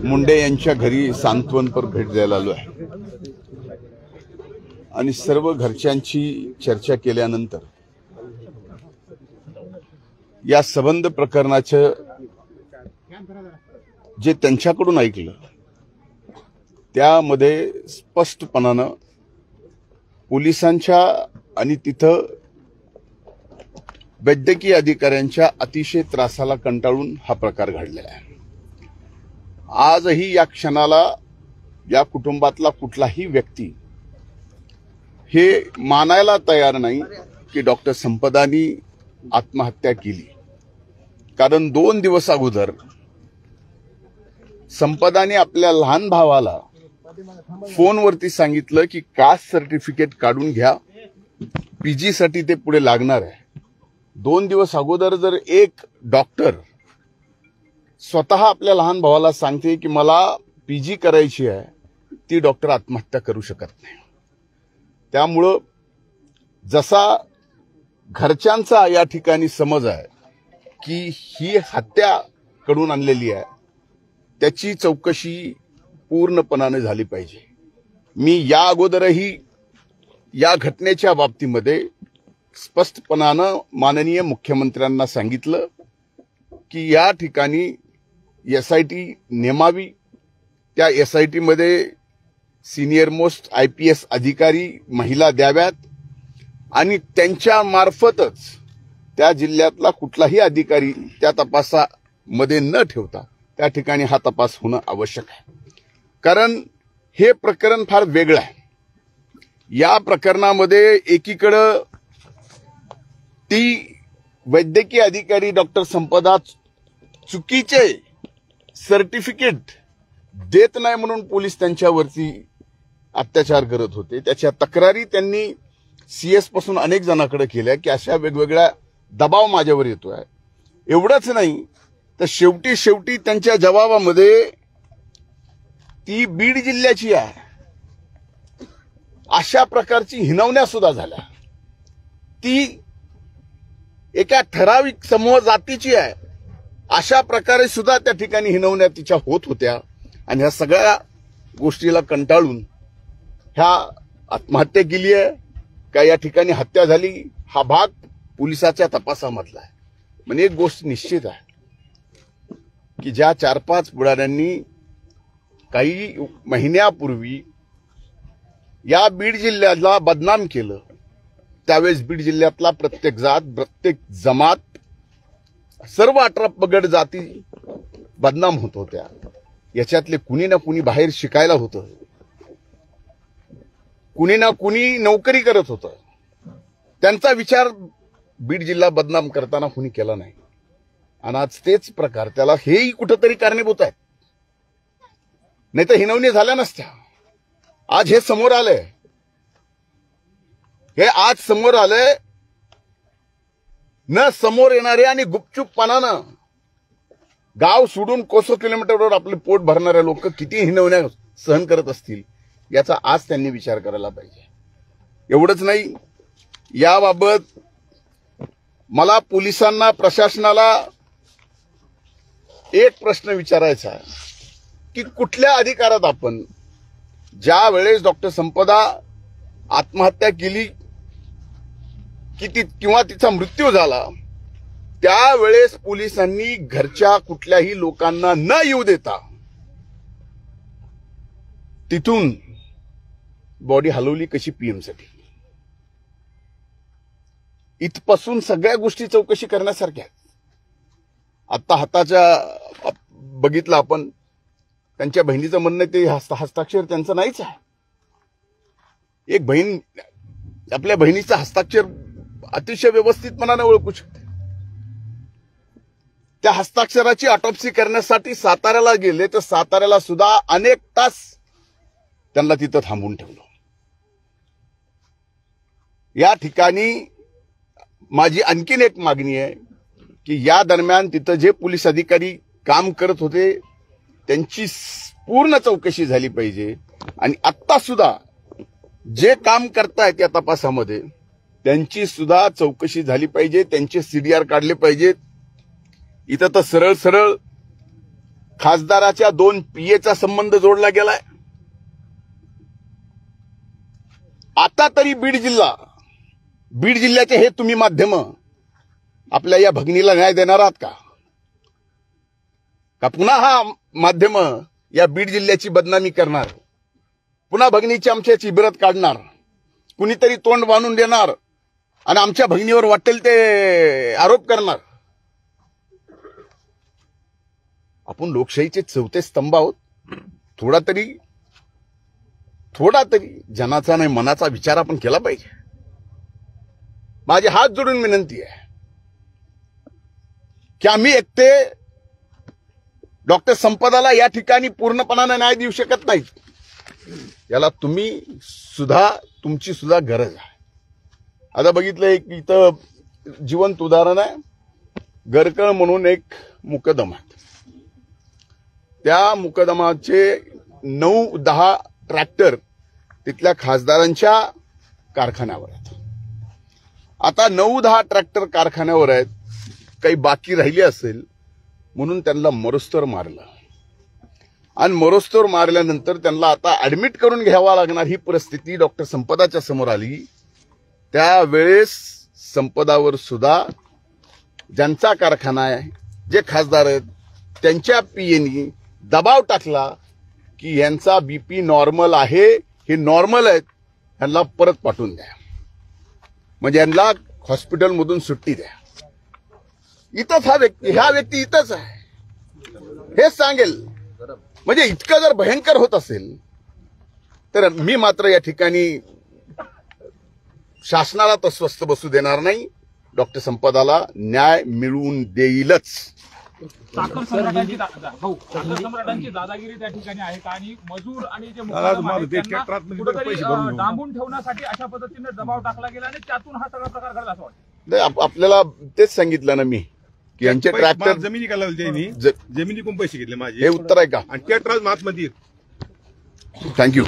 मुंडे यांच्या घरी सांत्वनपर भेट द्यायला आलो आहे आणि सर्व घरच्यांची चर्चा केल्यानंतर या संबंध प्रकरणाचं जे त्यांच्याकडून ऐकलं त्यामध्ये स्पष्टपणानं पोलिसांच्या आणि तिथं वैद्यकीय अधिकाऱ्यांच्या अतिशय त्रासाला कंटाळून हा प्रकार घडलेला आहे। आजही या क्षणाला या कुटुंबातला कुठलाही व्यक्ती हे मानायला तयार नाही की डॉक्टर संपदानी आत्महत्या केली, कारण 2 दिवस अगोदर संपदाने आपल्या लहान भावाला फोनवरती सांगितलं की कास्ट सर्टिफिकेट काढून घ्या, पीजी साठी ते पुढे लागणार आहे। 2 दिवस अगोदर जर एक डॉक्टर स्वतः आपल्या लहान भावाला सांगते की मला पीजी करायची आहे, ती डॉक्टर आत्महत्या करू शकत नाही। त्यामुळं जसा घरच्यांचा या ठिकाणी समज आहे की ही हत्या कडून आणलेली आहे, त्याची चौकशी पूर्णपणाने झाली पाहिजे। मी या अगोदरही या घटनेच्या बाबतीमध्ये स्पष्टपणानं माननीय मुख्यमंत्र्यांना सांगितलं की या ठिकाणी एसआयटी नेमावी, त्या एसआयटी मध्ये सिनियर मोस्ट IPS अधिकारी महिला द्याव्यात आणि त्यांच्या मार्फतच त्या जिल्ह्यातला कुठलाही अधिकारी त्या तपासामध्ये न ठेवता त्या ठिकाणी हा तपास होणं आवश्यक आहे, कारण हे प्रकरण फार वेगळं आहे। या प्रकरणामध्ये एकीकडे ती वैद्यकीय अधिकारी डॉक्टर संपदा चुकीचे सर्टिफिकेट देत नाही म्हणून पोलीस त्यांच्यावरती अत्याचार करत होते। त्याच्या तक्रारी त्यांनी CS पासून अनेक जणांकडे केल्या की अशा वेगवेगळ्या दबाव माझ्यावर येतोय। एवढंच नाही तर शेवटी त्यांच्या जबाबामध्ये ती बीड जिल्ह्याची आहे अशा प्रकारची हिनवण्या सुद्धा झाल्या। ती एका ठराविक समूह जातीची आहे अशा प्रकारे सुद्धा त्या ठिकाणी हिनवण्या तिच्या होत होत्या आणि ह्या सगळ्या गोष्टीला कंटाळून ह्या आत्महत्या केली आहे का या ठिकाणी हत्या झाली, हा भाग पोलिसाच्या तपासामधला आहे। म्हणजे एक गोष्ट निश्चित आहे की ज्या 4-5 पुढाऱ्यांनी काही महिन्यापूर्वी या बीड जिल्ह्याला बदनाम केलं, त्यावेळेस बीड जिल्ह्यातला प्रत्येक जात, प्रत्येक जमात, सर्व 18 पगड जाती बदनाम होत होत्या। याच्यातले कुणी ना कुणी बाहेर शिकायला होतं, कुणी ना कुणी नोकरी करत होतं, त्यांचा विचार बीड जिल्हा बदनाम करताना कुणी केला नाही। आणि आज तेच प्रकार त्याला हेही कुठंतरी कारणीभूत आहेत, नाही तर हिनवणी झाल्या नसत्या। आज हे समोर आलंय, हे आज समोर आलंय, न समोर येणारे आणि गुपचूपपणानं गाव सोडून कोसो किलोमीटरवर आपले पोट भरणारे लोक किती हिनवण्या सहन करत असतील याचा आज त्यांनी विचार करायला पाहिजे। एवढंच नाही, याबाबत मला पोलिसांना, प्रशासनाला एक प्रश्न विचारायचा आहे की कुठल्या अधिकारात आपण ज्या वेळेस डॉक्टर संपदा आत्महत्या केली किंवा तिचा मृत्यू झाला त्यावेळेस पोलिसांनी घरच्या कुठल्याही लोकांना न येऊ देता तिथून बॉडी हलवली कशी PM साठी? इथपासून सगळ्या गोष्टी चौकशी करण्यासारख्या। आता हाताच्या बघितलं आपण, त्यांच्या बहिणीचं म्हणणं ते हस्ताक्षर त्यांचं नाहीच आहे। एक बहीण आपल्या बहिणीचं हस्ताक्षर अतिशय व्यवस्थितपणाने ओळखू शकते। त्या हस्ताक्षराची ऑटोप्सी करण्यासाठी साताऱ्याला गेले तर साताऱ्याला सुद्धा अनेक तास त्यांना तिथं थांबून ठेवलं। या ठिकाणी माझी आणखीन एक मागणी आहे की या दरम्यान तिथं जे पोलीस अधिकारी काम करत होते त्यांची पूर्ण चौकशी झाली पाहिजे आणि आता सुद्धा जे काम करतायत या तपासामध्ये त्यांची सुद्धा चौकशी झाली पाहिजे, त्यांचे CDR काढले पाहिजेत। इथं तर सरळ सरळ खासदाराच्या 2 PAचा संबंध जोडला गेलाय. आता तरी बीड जिल्ह्याचे हे तुम्ही माध्यम आपल्या या भगिनीला न्याय देणार आहात का? का पुन्हा हा माध्यम या बीड जिल्ह्याची बदनामी करणार, पुन्हा भगिनीची आमच्याची इब्रत काढणार, कुणीतरी तोंड बांधून देणार आणि आमच्या भगिनीवर वाटेल ते आरोप करणार? आपण लोकशाहीचे 4 स्तंभ आहोत. थोडा तरी जनाचा नाही मनाचा विचार आपण केला पाहिजे. माझे हात जोडून विनंती आहे की आम्ही एकटे डॉक्टर संपदाला या ठिकाणी पूर्णपणाने न्याय देऊ शकत नाही. याला तुमची सुद्धा गरज आहे. आता बघितलंय की इथं जिवंत उदाहरण आहे. गरकळ म्हणून एक मुकदमा, त्या मुकदमाचे 9-10 ट्रॅक्टर तिथल्या खासदारांच्या कारखान्यावर आहेत. आता 9-10 ट्रॅक्टर कारखान्यावर आहेत, काही बाकी राहिली असेल म्हणून त्यांना मरोस्तोर मारलं आणि मरोस्तोर मारल्यानंतर त्यांना आता ऍडमिट करून घ्यावा लागणार ही परिस्थिती डॉक्टर संपदाच्या समोर आली. त्यावेळेस संपदावर सुद्धा ज्यांचा कारखाना आहे, जे खासदार आहेत, त्यांच्या PAनी दबाव टाकला की यांचा BP नॉर्मल आहे, हे नॉर्मल आहेत, यांना परत पाठवून द्या, म्हणजे यांना हॉस्पिटलमधून सुट्टी द्या. इथंच ह्या व्यक्ती इथंच आहे, हेच सांगेल. म्हणजे इतकं जर भयंकर होत असेल तर मी मात्र या ठिकाणी शासनाला तर स्वस्थ बसू देणार नाही. डॉक्टर संपदाला न्याय मिळवून देईलच. साखर सम्राटांची दादागिरी त्या ठिकाणी आहे का? आणि मजूर आणि जे मुकादम आहेत त्यांना कुठेतरी डांबून ठेवण्यासाठी अशा पद्धतीने दबाव टाकला गेला आणि त्यातून हा सगळा प्रकार घडला असं वाटतं. आपल्याला तेच सांगितलं ना मी की यांचे ट्रॅक्टर जमिनी का लावली, जमिनी कोण पैसे घेतले माझे, हे उत्तर आहे का? आणि ट्रॅक्टर आतमध्ये. थँक्यू.